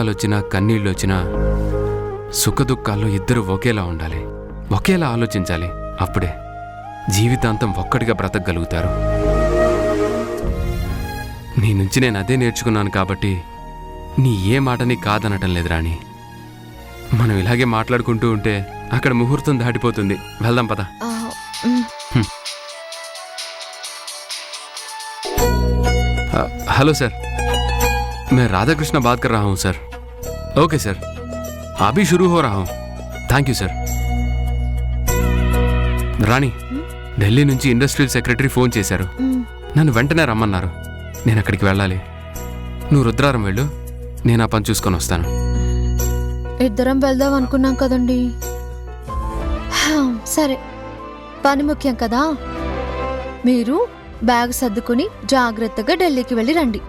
కష్టాలొచ్చినా కన్నీళ్ళొచ్చినా సుఖదుఖాల్లో ఇద్దరు ఒకేలా ఉండాలి, ఒకేలా ఆలోచించాలి. అప్పుడే జీవితాంతం ఒక్కటిగా బ్రతకగలుగుతారు. నీ నుంచి నేను అదే నేర్చుకున్నాను కాబట్టి నీ ఏ మాటని కాదనటం లేదు రాణి. మనం ఇలాగే మాట్లాడుకుంటూ ఉంటే అక్కడ ముహూర్తం దాటిపోతుంది. వెళ్దాం పద. हेलो सर, मैं राधा कृष्णा बात कर रहा हूँ सर. ओके सर, अभी शुरू हो रहा हूँ. Thank you sir. Rani, Delhi నుంచి ఇండస్ట్రియల్ సెక్రటరీ ఫోన్ చేశారు. నన్ను వెంటనే రమ్మన్నారు. నేను అక్కడికి వెళ్ళాలి. నువ్వు రుద్రారం వెళ్ళు, నేను ఆ పని చూసుకొని వస్తాను. ఇద్దరం వెళ్దాం అనుకున్నాం కదండి. సరే, పని ముఖ్యం కదా. మీరు బ్యాగ్ సర్దుకుని జాగ్రత్తగా ఢిల్లీకి వెళ్ళి రండి.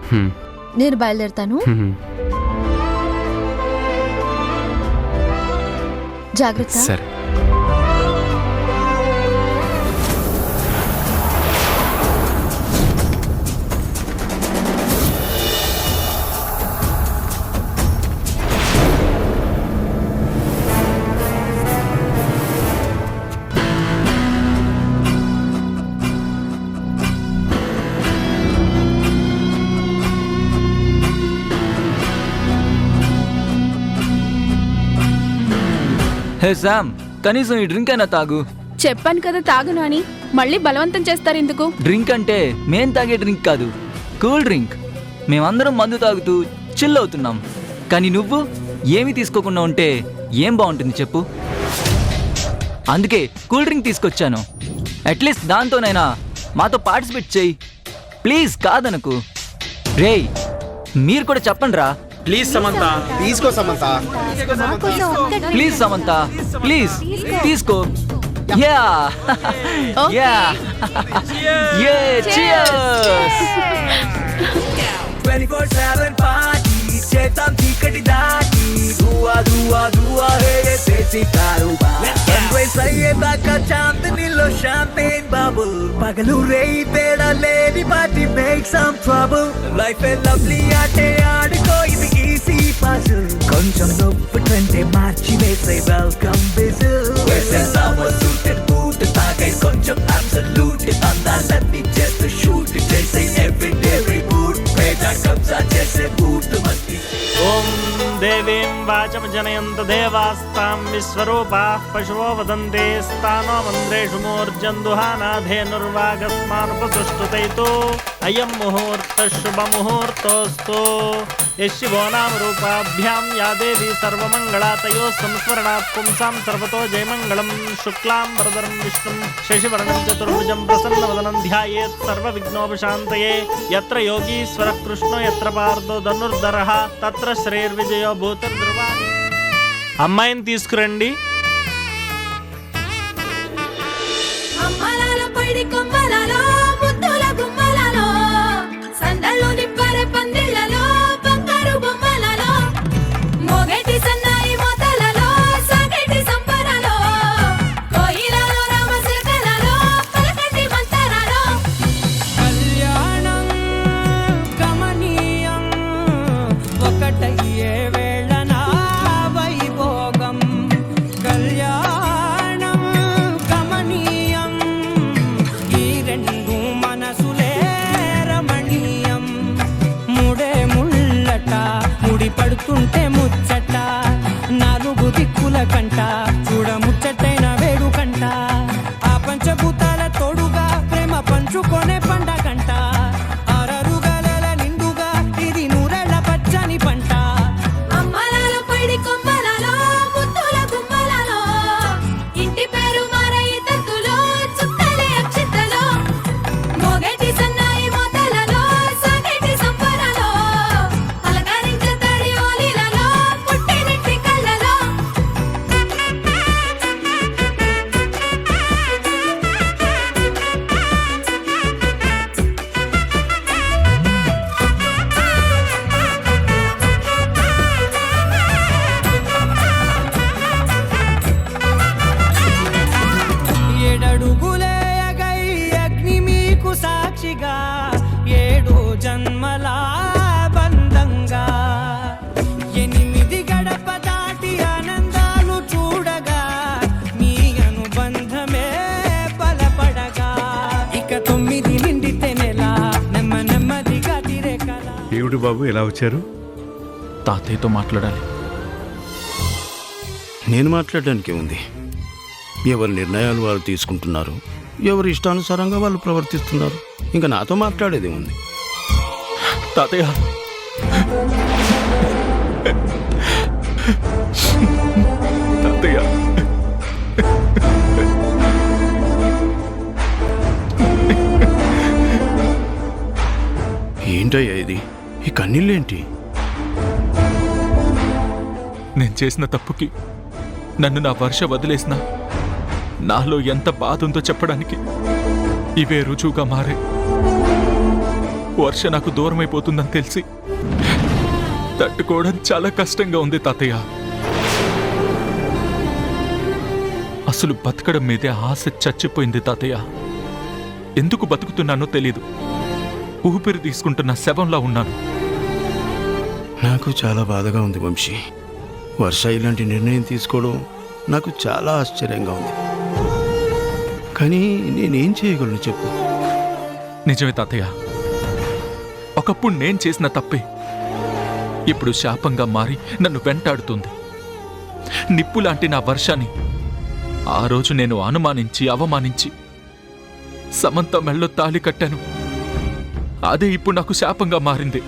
నేను బయలుదేరుతాను. జాగ్రత్త. సరే. హే శామ్, కనీసం ఈ డ్రింక్ అయినా తాగు. చెప్పాను కదా తాగును అని, మళ్ళీ బలవంతం చేస్తారు ఎందుకు? డ్రింక్ అంటే మేం తాగే డ్రింక్ కాదు, కూల్ డ్రింక్. మేమందరం మందు తాగుతూ చిల్ అవుతున్నాం, కానీ నువ్వు ఏమీ తీసుకోకుండా ఉంటే ఏం బాగుంటుంది చెప్పు? అందుకే కూల్ డ్రింక్ తీసుకొచ్చాను. అట్లీస్ట్ దాంతోనైనా మాతో పార్టిసిపేట్ చెయ్యి ప్లీజ్, కాదనకు. రేయ్, మీరు కూడా చెప్పండి రా. ప్లీజ్ సమంత, తీసుకో సమంత. ప్లీజ్ సమంత, ప్లీజ్ తీసుకో. యా యా యే cheers. 24/7 పార్టీ చేద్దాం చీకటి దాటి, దువా దువా దువా హే చేసి కారుబా. సన్రైజ్ అయ్యేదాకా చాందనీలో షాంపేన్ బబుల్, పగలు రేయి తేడా లేని party make some trouble. Life a lovely ఆటే ఆడుకో, ఇది ఈజీ పజిల్. కొంచెం నొప్పుంటే మార్చి వేసే వెల్కమ్ విజిల్. వేసేసామో సూటెడ్ బూట్, తాగే కొంచెం అబ్సల్యూట్. అందాలన్నీ చేస్తూ షూట్ చేసే ఎవ్రీడే రిబూట్. పేద కబ్జా చేసే బూట్ మస్తి. ఓం దేవీం వాచం జనయంత దేవాస్తాం విశ్వరూపాః పశవో వదంతే స్థానో మంద్రేషు మూర్జందుహానాధేనుర్వాగస్మానుపతుష్టతైతో అయం ముహూర్తః శుభముహూర్తోస్తు. యశివో నామ రూపాభ్యాం యా దేవీ సర్వమంగళా, తయో సంస్మరణాత్ పుంసాం సర్వతో జయమంగళం. శుక్లాం వరదరం విష్ణుం శశివర్ణం చతుర్భుజం ప్రసన్నవదనం ధ్యాయేత్ సర్వవిఘ్నోపశాంతయే. యత్ర యోగీశ్వరః కృష్ణో యత్ర పార్థో ధనుర్ధరః తత్ర శ్రేర్విజయో భూతిర్ధ్రువాణి. అమ్మాయిని తీసుకురండి. కళ్యాణం గమనీయం, ఈ రెండు ఏమిటి బాబు ఎలా వచ్చారు? తాతయ్యతో మాట్లాడాలి. నేను మాట్లాడడానికి ఉంది. ఎవరి నిర్ణయాలు వారు తీసుకుంటున్నారు, ఎవరి ఇష్టానుసారంగా వాళ్ళు ప్రవర్తిస్తున్నారు. ఇంకా నాతో మాట్లాడేది ఉంది. తాతయ్య, తాతయ్య, ఏంటయ్యా ఇది? ఈ కన్నీళ్ళేంటి? నేను చేసిన తప్పుకి నన్ను నా వర్ష వదిలేసిన నాలో ఎంత బాధ ఉందో చెప్పడానికి ఇవే రుజువుగా మారే. వర్ష నాకు దూరమైపోతుందని తెలిసి తట్టుకోవడం చాలా కష్టంగా ఉంది తాతయ్య. అసలు బతకడం మీదే ఆశ చచ్చిపోయింది తాతయ్య. ఎందుకు బతుకుతున్నానో తెలీదు. ఊపిరి తీసుకుంటున్న శవంలా ఉన్నాను. నాకు చాలా బాధగా ఉంది వంశీ. వర్ష ఇలాంటి నిర్ణయం తీసుకోవడం నాకు చాలా ఆశ్చర్యంగా ఉంది. కానీ నేనేం చేయగలను చెప్పు? నిజమే తాతయ్య, ఒకప్పుడు నేను చేసిన తప్పే ఇప్పుడు శాపంగా మారి నన్ను వెంటాడుతుంది. నిప్పులాంటి నా వర్షాన్ని ఆ రోజు నేను అనుమానించి అవమానించి సమంత మెళ్ళో తాళి కట్టాను. అదే ఇప్పుడు నాకు శాపంగా మారింది.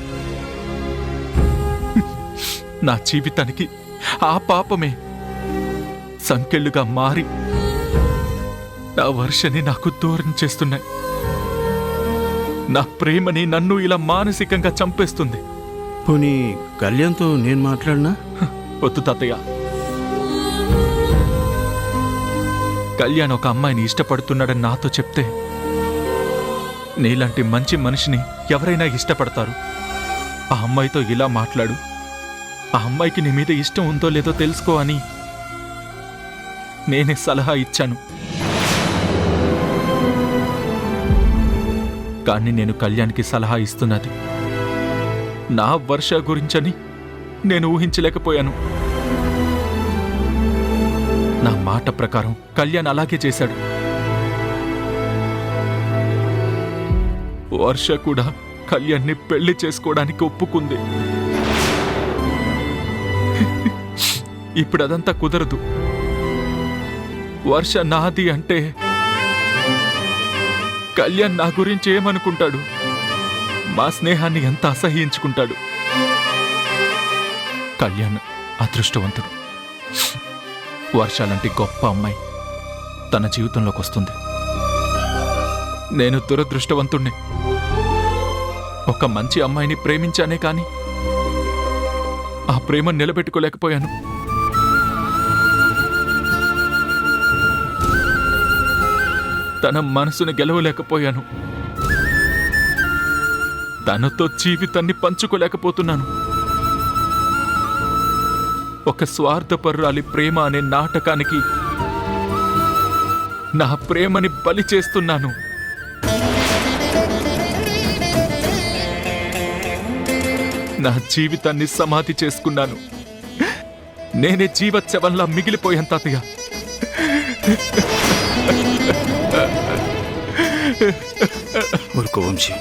నా జీవితానికి ఆ పాపమే సంకెళ్ళుగా మారి నా వర్షని నాకు దూరం చేస్తున్నాయి. నా ప్రేమని నన్ను ఇలా మానసికంగా చంపేస్తుంది. పోనీ కళ్యాణ్తో నేను మాట్లాడినా? వద్దు తాతయ్య. కళ్యాణ్ ఒక అమ్మాయిని ఇష్టపడుతున్నాడని నాతో చెప్తే నీలాంటి మంచి మనిషిని ఎవరైనా ఇష్టపడతారు. ఆ అమ్మాయితో ఇలా మాట్లాడు, ఆ అమ్మాయికి నీ మీద ఇష్టం ఉందో లేదో తెలుసుకో అని నేనే సలహా ఇచ్చాను. కానీ నేను కళ్యాణ్కి సలహా ఇస్తున్నది నా వర్ష గురించని నేను ఊహించలేకపోయాను. నా మాట ప్రకారం కళ్యాణ్ అలాగే చేశాడు. వర్ష కూడా కళ్యాణ్ని పెళ్లి చేసుకోవడానికి ఒప్పుకుంది. ఇప్పుడు అదంతా కుదరదు. వర్ష నాది అంటే కళ్యాణ్ నా గురించి ఏమనుకుంటాడు? మా స్నేహాన్ని ఎంత అసహ్యించుకుంటాడు. కళ్యాణ్ అదృష్టవంతుడు. వర్షాలంటి గొప్ప అమ్మాయి తన జీవితంలోకి వస్తుంది. నేను దురదృష్టవంతుణ్ణి. ఒక మంచి అమ్మాయిని ప్రేమించానే కాని ఆ ప్రేమ నిలబెట్టుకోలేకపోయాను. తన మనసుని గెలవలేకపోయాను. తనతో జీవితాన్ని పంచుకోలేకపోతున్నాను. ఒక స్వార్థపరురాలి ప్రేమ అనే నాటకానికి నా ప్రేమని బలి చేస్తున్నాను. నా జీవితాన్ని సమాధి చేసుకున్నాను. నేనే జీవోత్సవంలా మిగిలిపోయాను తాతయ్య. ఊరుకో వంశీ.